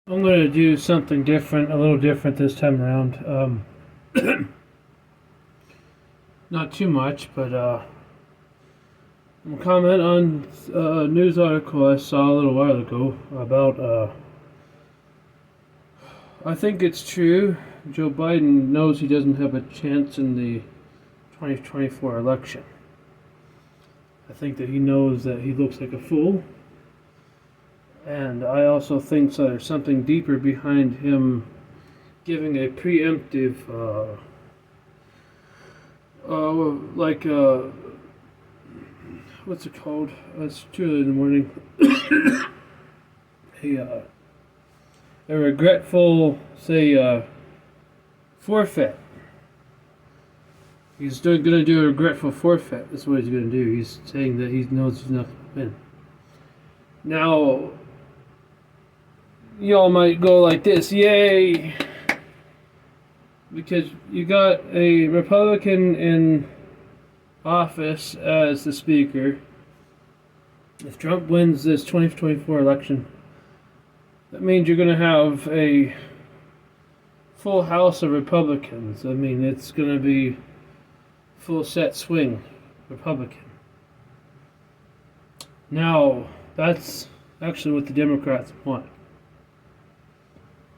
I'm going to do something different, a little different this time around. Not too much, but I'm going to comment on a news article I saw a little while ago about. I think it's true. Joe Biden knows he doesn't have a chance in the 2024 election. I think that he knows that he looks like a fool. And I also think that there's something deeper behind him giving a preemptive, what's it called? It's 2 in the morning. A regretful, forfeit. He's going to do a regretful forfeit. That's what he's going to do. He's saying that he knows he's not going to win. Now, y'all might go like this, yay! Because you got a Republican in office as the speaker. If Trump wins this 2024 election, that means you're going to have a full house of Republicans. I mean, it's going to be full set swing Republican. Now, that's actually what the Democrats want.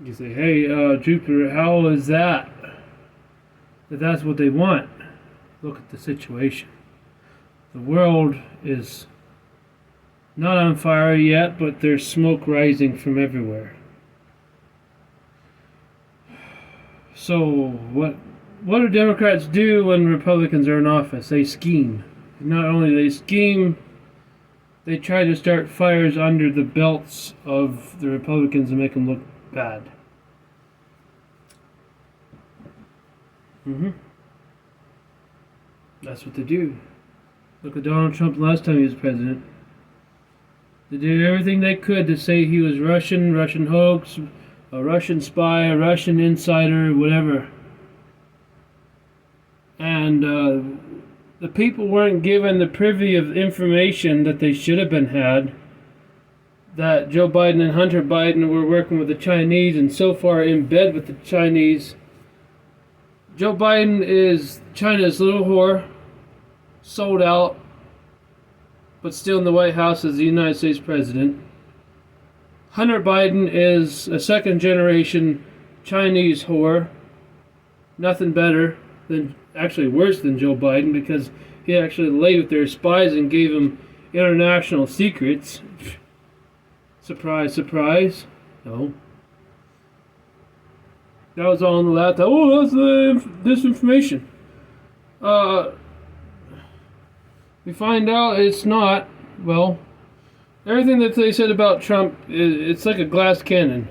You say, hey, Jupiter, how is that? That's what they want. Look at the situation. The world is not on fire yet, but there's smoke rising from everywhere. So, what do Democrats do when Republicans are in office? They scheme. Not only they scheme, they try to start fires under the belts of the Republicans and make them look bad. That's what they do. Look at Donald Trump last time he was president. They did everything they could to say he was Russian hoax, a Russian spy, a Russian insider, whatever. And the people weren't given the privy of information that they should have been had. That Joe Biden and Hunter Biden were working with the Chinese and so far in bed with the Chinese. Joe Biden is China's little whore, sold out, but still in the White House as the United States president. Hunter Biden is a second generation Chinese whore. Nothing better than, actually worse than Joe Biden, because he actually lay with their spies and gave them international secrets. Surprise, surprise. No. That was all on the laptop. Oh, that's disinformation. We find out it's not. Well, everything that they said about Trump, it's like a glass cannon.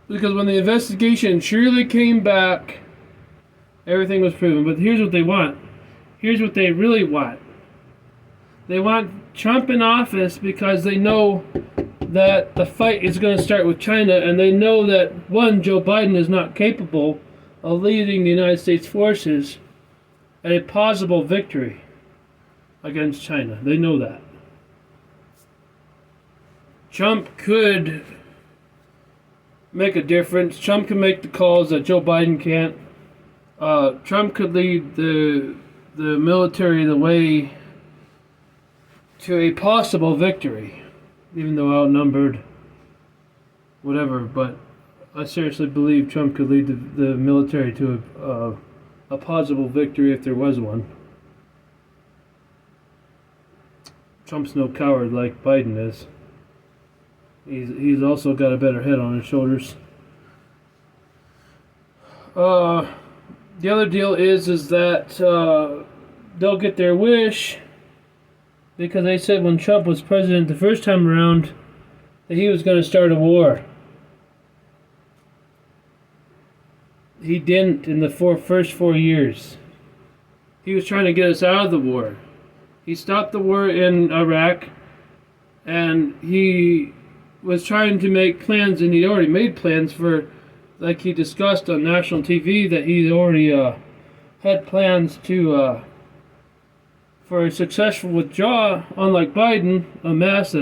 Because when the investigation surely came back, everything was proven. But here's what they want. Here's what they really want. They want Trump in office because they know that the fight is going to start with China, and they know that, one, Joe Biden is not capable of leading the United States forces at a possible victory against China. They know that. Trump could make a difference. Trump can make the calls that Joe Biden can't. Trump could lead the military the way to a possible victory, even though outnumbered, whatever. But I seriously believe Trump could lead the military to a possible victory if there was one. Trump's no coward like Biden is. He's also got a better head on his shoulders. The other deal is that they'll get their wish, because they said when Trump was president the first time around that he was going to start a war. He didn't in the first 4 years. He was trying to get us out of the war. He stopped the war in Iraq, and he was trying to make plans, and he'd already made plans for, like he discussed on national TV, that he'd already had plans to for a successful withdrawal, unlike Biden, a mess,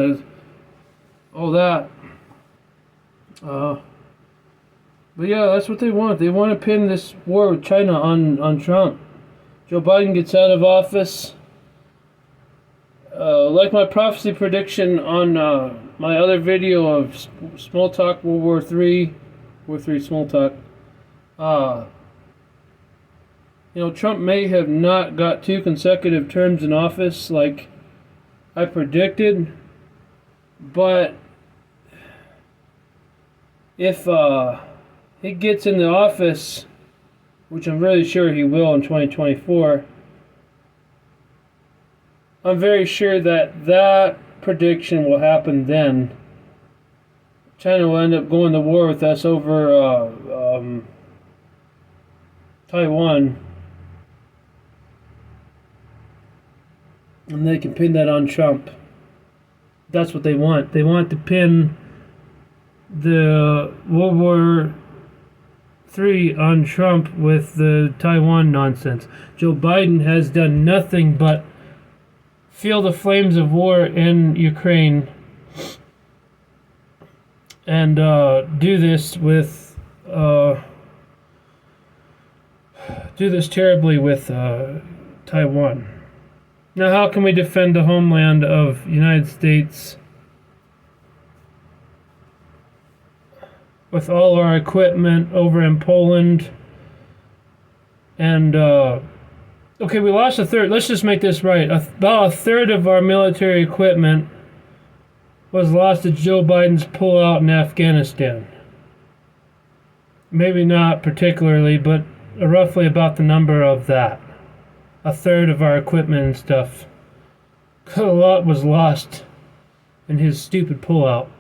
all that. Uh, but yeah, that's what they want. They want to pin this war with China on Trump. Joe Biden gets out of office. Like my prophecy prediction on my other video of Small Talk World War III, War III Small Talk. Uh, Trump may have not got 2 consecutive terms in office like I predicted, but if he gets in the office, which I'm really sure he will in 2024, I'm very sure that prediction will happen then. China will end up going to war with us over Taiwan, and they can pin that on Trump. That's what they want. They want to pin the World War III on Trump with the Taiwan nonsense. Joe Biden has done nothing but feel the flames of war in Ukraine and do this terribly with Taiwan. Now, how can we defend the homeland of the United States with all our equipment over in Poland? And okay, we lost a third. Let's just make this right. About a third of our military equipment was lost to Joe Biden's pullout in Afghanistan. Maybe not particularly, but roughly about the number of that. A third of our equipment and stuff. A lot was lost in his stupid pullout.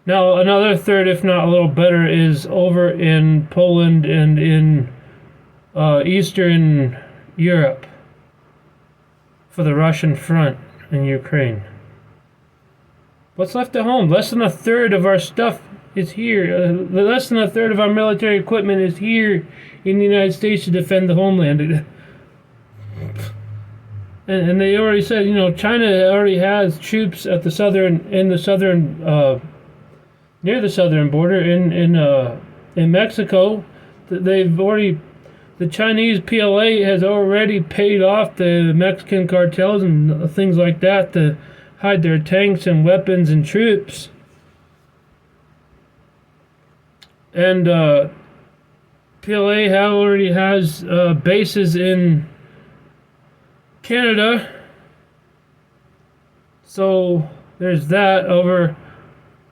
Now, another third, if not a little better, is over in Poland and in Eastern Europe for the Russian front in Ukraine. What's left at home? Less than a third of our stuff is here. Less than a third of our military equipment is here in the United States to defend the homeland. And they already said, China already has troops at the near the southern border in Mexico. The Chinese PLA has already paid off the Mexican cartels and things like that to hide their tanks and weapons and troops. And PLA already has bases in Canada. So there's that over.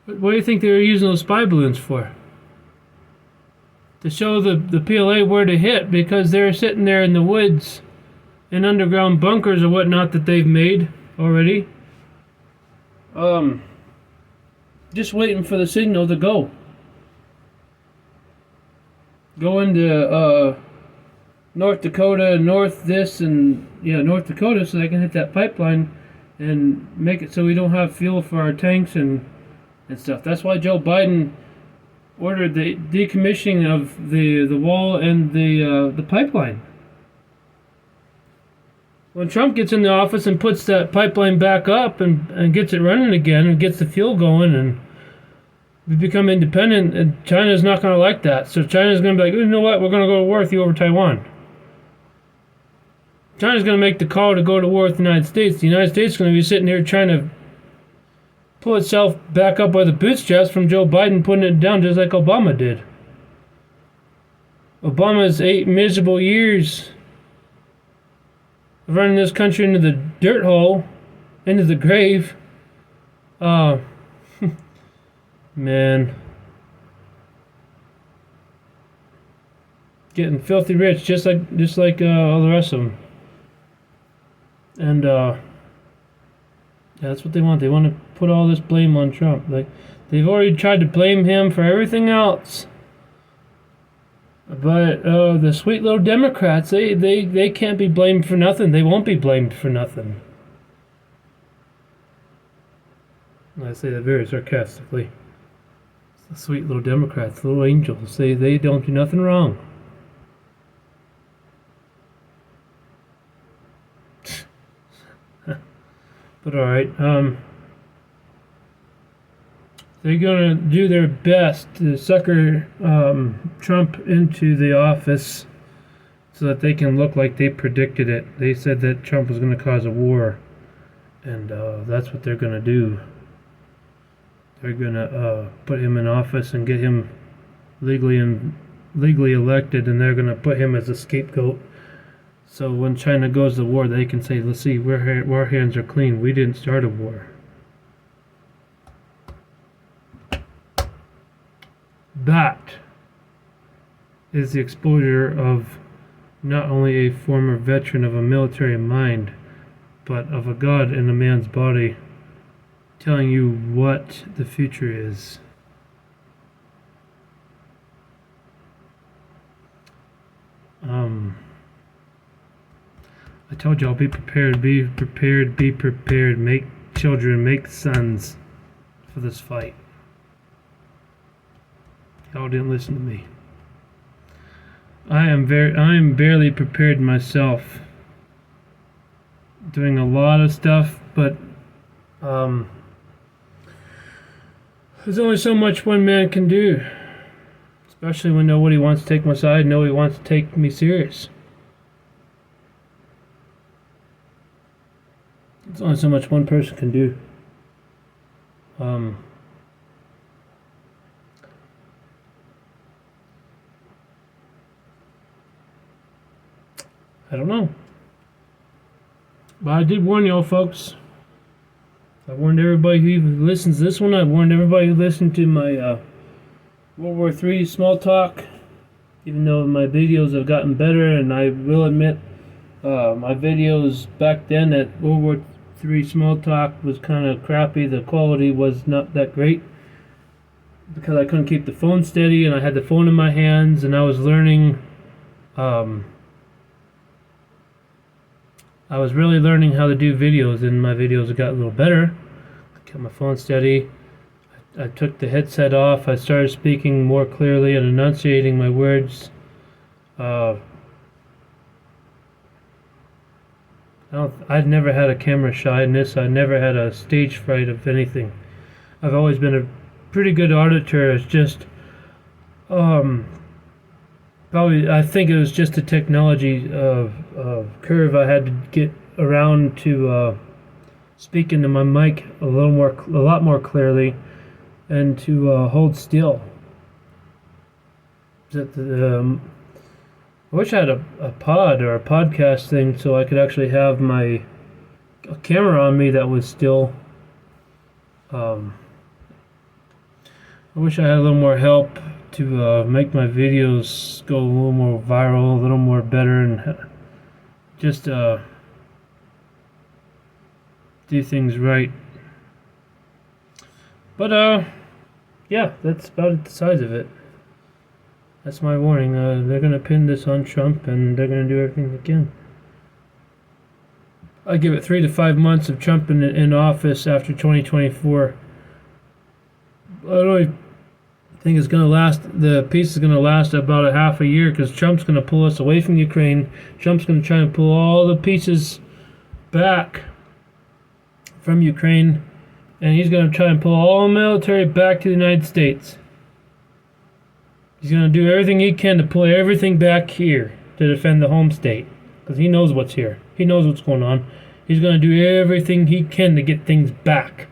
What do you think they were using those spy balloons for? To show the PLA where to hit, because they're sitting there in the woods in underground bunkers or whatnot that they've made already. Just waiting for the signal to go. Go into North Dakota, North Dakota, so they can hit that pipeline and make it so we don't have fuel for our tanks and stuff. That's why Joe Biden ordered the decommissioning of the wall and the pipeline. When Trump gets in the office and puts that pipeline back up and gets it running again and gets the fuel going and we become independent, and China's not going to like that. So China's going to be like, you know what, we're going to go to war with you over Taiwan. China's going to make the call to go to war with the United States. The United States is going to be sitting here trying to pull itself back up by the bootstraps from Joe Biden putting it down just like Obama did. Obama's 8 miserable years of running this country into the dirt hole, into the grave. Man. Getting filthy rich just like all the rest of them. And that's what they want. They want to put all this blame on Trump. Like, they've already tried to blame him for everything else. But the sweet little Democrats, they can't be blamed for nothing. They won't be blamed for nothing. I say that very sarcastically. It's the sweet little Democrats, little angels. They don't do nothing wrong. But alright, they're going to do their best to sucker Trump into the office so that they can look like they predicted it. They said that Trump was going to cause a war, and that's what they're going to do. They're going to put him in office and get him legally elected, and they're going to put him as a scapegoat. So when China goes to war, they can say, let's see, our hands are clean. We didn't start a war. That is the exposure of not only a former veteran of a military mind, but of a god in a man's body, telling you what the future is. I told y'all, be prepared, be prepared, be prepared. Make children, make sons for this fight. Y'all didn't listen to me. I am barely prepared myself. Doing a lot of stuff, but there's only so much one man can do. Especially when nobody wants to take my side, nobody wants to take me serious. There's only so much one person can do. I don't know. But I did warn y'all, folks. I warned everybody who listens to this one. I warned everybody who listened to my World War III small talk. Even though my videos have gotten better, and I will admit, my videos back then at World War III small talk was kind of crappy. The quality was not that great because I couldn't keep the phone steady, and I had the phone in my hands, and I was learning. I was really learning how to do videos, and my videos got a little better. I kept my phone steady. I took the headset off. I started speaking more clearly and enunciating my words. I'd never had a camera shyness. I never had a stage fright of anything. I've always been a pretty good auditor. It's just, probably, I think it was just a technology curve. I had to get around to speak into my mic a lot more clearly, and to hold still. I wish I had a pod or a podcast thing so I could actually have a camera on me that was still. I wish I had a little more help to make my videos go a little more viral, a little more better, and just do things right. But yeah, that's about the size of it. That's my warning. They're going to pin this on Trump, and they're going to do everything they can. I give it 3 to 5 months of Trump in office after 2024. I don't think it's going to last. The peace is going to last about a half a year, because Trump's going to pull us away from Ukraine. Trump's going to try and pull all the pieces back from Ukraine, and he's going to try and pull all the military back to the United States. He's going to do everything he can to pull everything back here to defend the home state, because he knows what's here. He knows what's going on. He's going to do everything he can to get things back.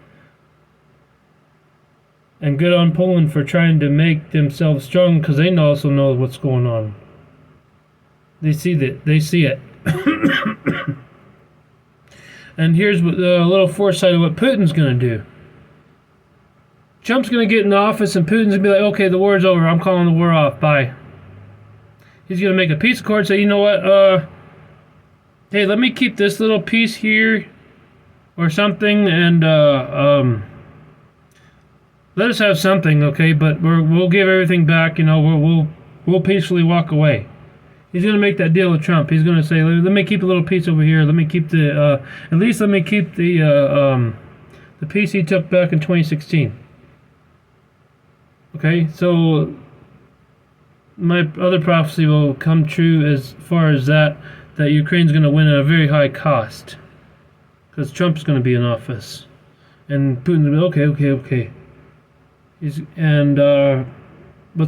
And good on Poland for trying to make themselves strong, because they also know what's going on. They see that. They see it. And here's a little foresight of what Putin's going to do. Trump's going to get in office, and Putin's going to be like, okay, the war's over. I'm calling the war off. Bye. He's going to make a peace accord, say, you know what, hey, let me keep this little piece here or something, and let us have something, okay, but we'll give everything back, you know, we'll peacefully walk away. He's going to make that deal with Trump. He's going to say, let me keep a little piece over here. Let me keep the piece he took back in 2016. Okay, so my other prophecy will come true as far as that Ukraine's going to win at a very high cost, because Trump's going to be in office, and Putin's going to be okay. What's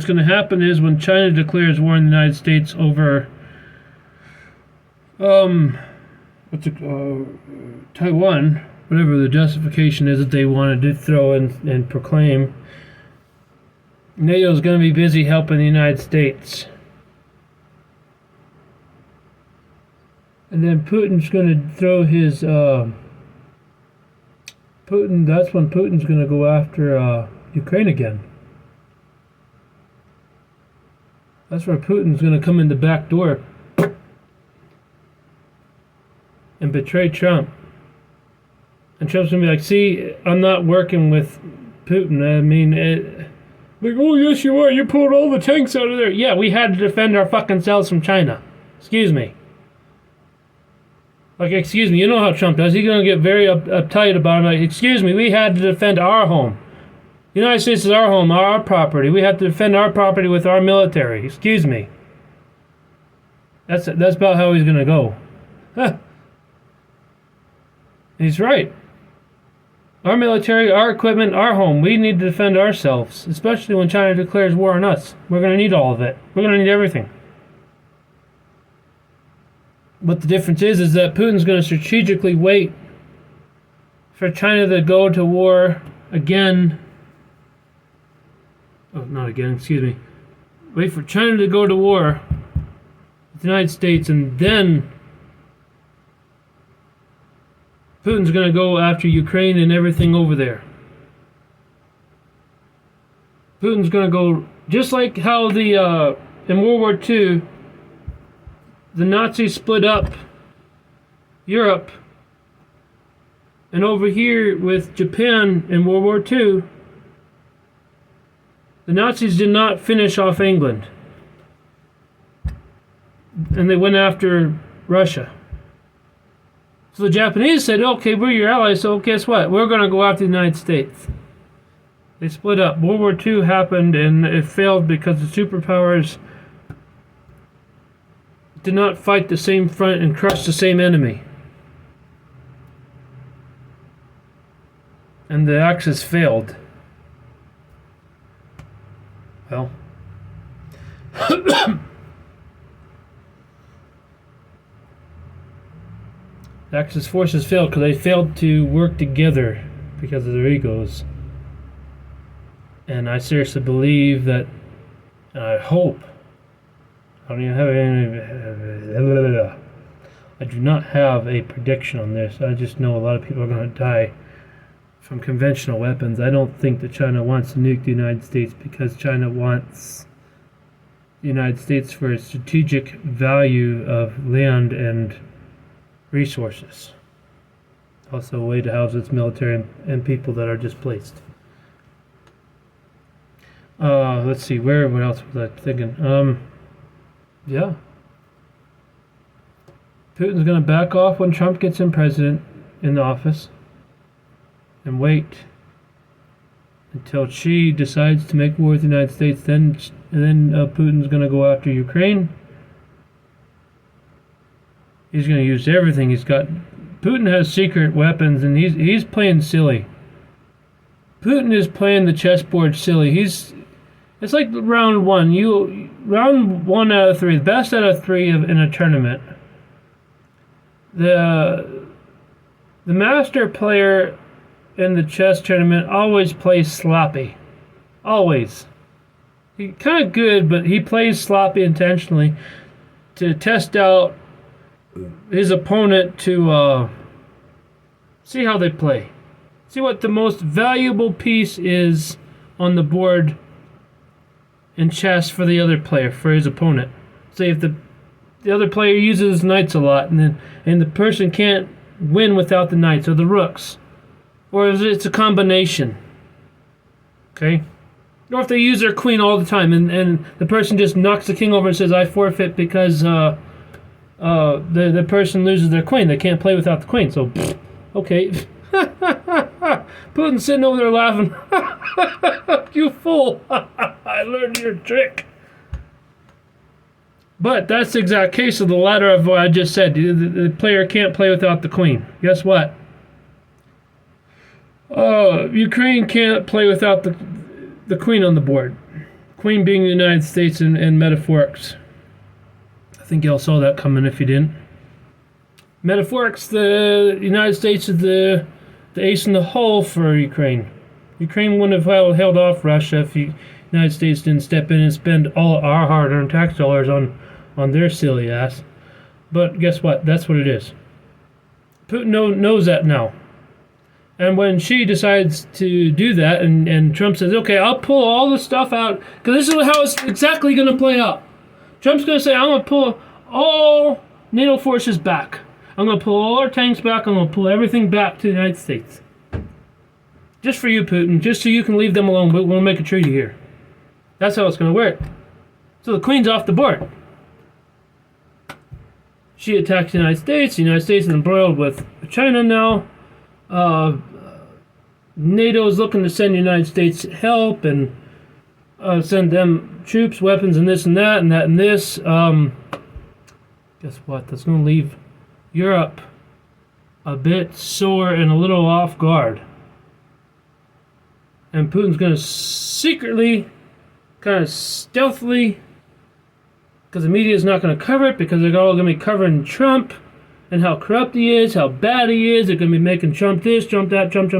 going to happen is when China declares war on the United States over Taiwan, whatever the justification is that they wanted to throw in and proclaim, NATO is going to be busy helping the United States. And then Putin's going to throw his that's when Putin's going to go after Ukraine again. That's where Putin's going to come in the back door and betray Trump. And Trump's going to be like, see, I'm not working with Putin. I mean, like, oh, yes, you are. You pulled all the tanks out of there. Yeah, we had to defend our fucking selves from China. Excuse me. Like, excuse me, you know how Trump does. He's going to get very uptight about it. Like, excuse me, we had to defend our home. The United States is our home, our property. We have to defend our property with our military. Excuse me. That's about how he's going to go. Huh. He's right. Our military, our equipment, our home. We need to defend ourselves, especially when China declares war on us. We're going to need all of it. We're going to need everything. But the difference is that Putin's going to strategically wait for China to go to war again. Oh, not again, excuse me. Wait for China to go to war with the United States, and then Putin's going to go after Ukraine and everything over there. Putin's going to go, just like how in World War II, the Nazis split up Europe, and over here with Japan in World War II, the Nazis did not finish off England, and they went after Russia. So the Japanese said, okay, we're your allies, so guess what? We're going to go after the United States. They split up. World War II happened, and it failed because the superpowers did not fight the same front and crush the same enemy. And the Axis failed. Well, the Axis forces failed because they failed to work together because of their egos. And I seriously believe that, and I hope, I do not have a prediction on this. I just know a lot of people are going to die from conventional weapons. I don't think that China wants to nuke the United States because China wants the United States for its strategic value of land and resources. Also a way to house its military and people that are displaced. Let's see, what else was I thinking? Yeah. Putin's going to back off when Trump gets in office and wait until Xi decides to make war with the United States. Then Putin's going to go after Ukraine. He's going to use everything he's got. Putin has secret weapons, and he's playing silly. Putin is playing the chessboard silly. It's like round one. Round 1 out of 3, the best out of 3 in a tournament. The master player in the chess tournament always plays sloppy. Always. He's kind of good, but he plays sloppy intentionally to test out his opponent, to see how they play. See what the most valuable piece is on the board in chess for the other player, for his opponent. Say if the other player uses knights a lot, and the person can't win without the knights or the rooks, or if it's a combination. Okay? Or if they use their queen all the time, and the person just knocks the king over and says, I forfeit because the person loses their queen. They can't play without the queen. So, okay. Putin's sitting over there laughing. You fool. I learned your trick. But that's the exact case of the latter of what I just said. The player can't play without the queen. Guess what? Ukraine can't play without the the Queen on the board. Queen being the United States in metaphorics. I think y'all saw that coming if you didn't. Metaphorics, the United States is the ace in the hole for Ukraine. Ukraine wouldn't have held off Russia if the United States didn't step in and spend all our hard-earned tax dollars on their silly ass. But guess what? That's what it is. Putin knows that now. And when she decides to do that, and Trump says, okay, I'll pull all the stuff out, because this is how it's exactly going to play out. Trump's going to say, I'm going to pull all NATO forces back. I'm going to pull all our tanks back. I'm going to pull everything back to the United States. Just for you, Putin. Just so you can leave them alone. We'll make a treaty here. That's how it's going to work. So the Queen's off the board. She attacks the United States. The United States is embroiled with China now. NATO is looking to send the United States help and send them troops, weapons, and this and that and that and this. Guess what? That's going to leave Europe a bit sore and a little off guard. And Putin's going to secretly, kind of stealthily, because the media is not going to cover it, because they're all going to be covering Trump and how corrupt he is, how bad he is. They're going to be making Trump this, Trump that, Trump.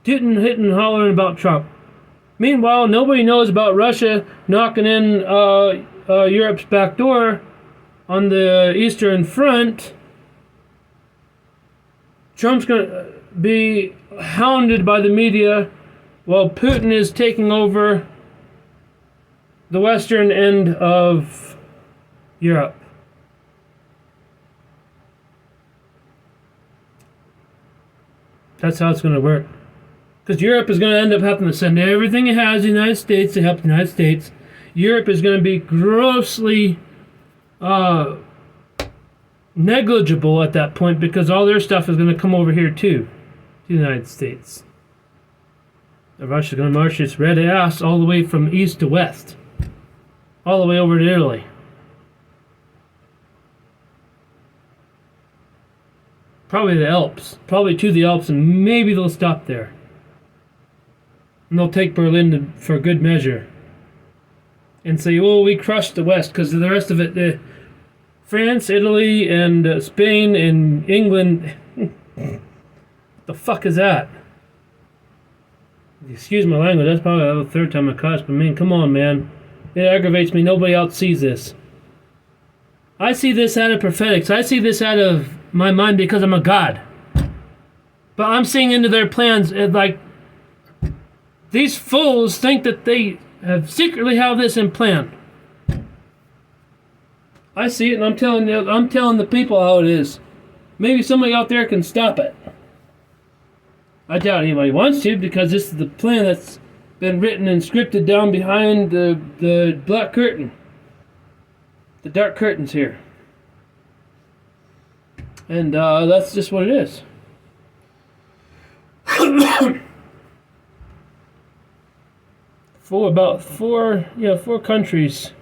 Hitting and hollering about Trump. Meanwhile, nobody knows about Russia knocking in Europe's back door on the Eastern Front. Trump's going to be hounded by the media while Putin is taking over the western end of Europe. That's how it's going to work. Because Europe is going to end up having to send everything it has to the United States to help the United States. Europe is going to be grossly negligible at that point, because all their stuff is going to come over here too, to the United States. Russia's going to march its red ass all the way from east to west, all the way over to Italy. Probably the Alps, probably to the Alps, and maybe they'll stop there. And they'll take Berlin for good measure. And say, well, we crushed the West, because the rest of it, France, Italy, and Spain, and England, what the fuck is that? Excuse my language, that's probably the third time I cussed, but man, come on, man. It aggravates me, nobody else sees this. I see this out of prophetics, I see this out of my mind because I'm a god. But I'm seeing into their plans, like, these fools think that they have secretly have this in plan. I see it, and I'm telling the people how it is. Maybe somebody out there can stop it. I doubt anybody wants to, because this is the plan that's been written and scripted down behind the black curtain. The dark curtains here. And that's just what it is. Four countries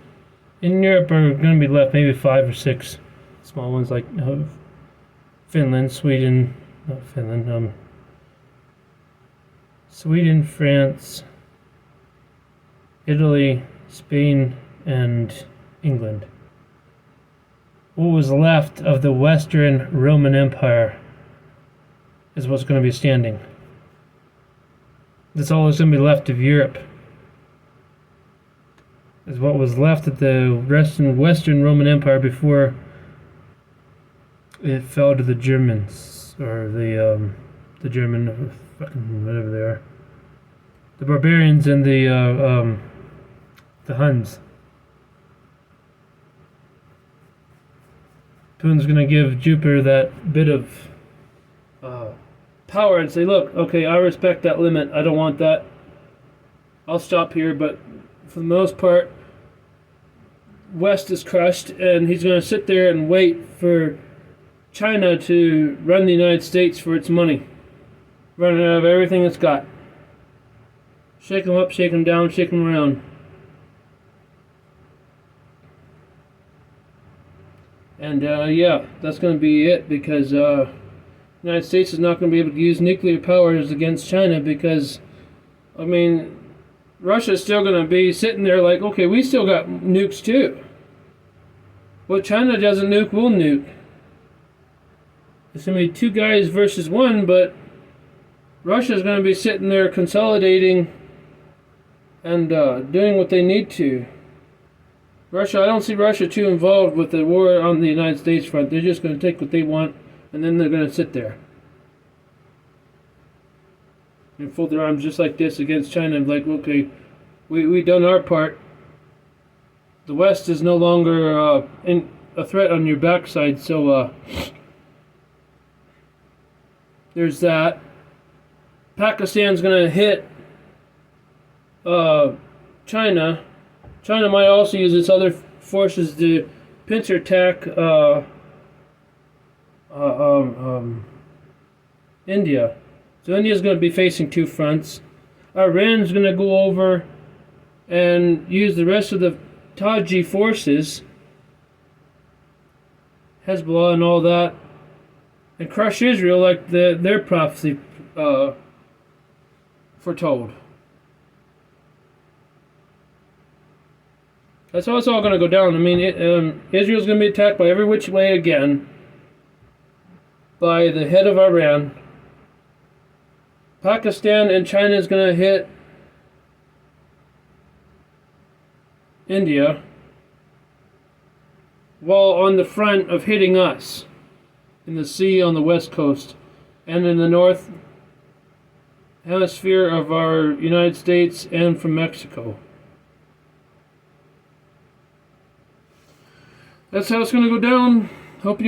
in Europe are going to be left, maybe 5 or 6 small ones like Finland, Sweden, not Finland, Sweden, France, Italy, Spain, and England. What was left of the Western Roman Empire is what's going to be standing. That's all that's going to be left of Europe. Is what was left of the Western Roman Empire before it fell to the Germans, or the German, fucking whatever they are, the barbarians and the Huns. Putin's going to give Jupiter that bit of power and say, look, okay, I respect that limit. I don't want that. I'll stop here, but for the most part, West is crushed, and he's going to sit there and wait for China to run the United States for its money. Running out of everything it's got. Shake them up, shake them down, shake them around. And yeah, that's going to be it, because the United States is not going to be able to use nuclear powers against China, because I mean, Russia's still going to be sitting there like, okay, we still got nukes too. What China doesn't nuke, we'll nuke. It's going to be 2 guys versus 1, but Russia's going to be sitting there consolidating and doing what they need to. Russia, I don't see Russia too involved with the war on the United States front. They're just going to take what they want, and then they're going to sit there and fold their arms just like this against China. Like, okay, we done our part. The West is no longer a threat on your backside, so there's that. Pakistan's going to hit China. China might also use its other forces to pincer attack India. So India's going to be facing 2 fronts. Iran's going to go over and use the rest of the Taji forces, Hezbollah and all that, and crush Israel like their prophecy foretold. That's how it's all going to go down. I mean, Israel's going to be attacked by every which way again by the head of Iran. Pakistan and China is going to hit India while on the front of hitting us in the sea on the west coast and in the north hemisphere of our United States and from Mexico. That's how it's going to go down. Hope you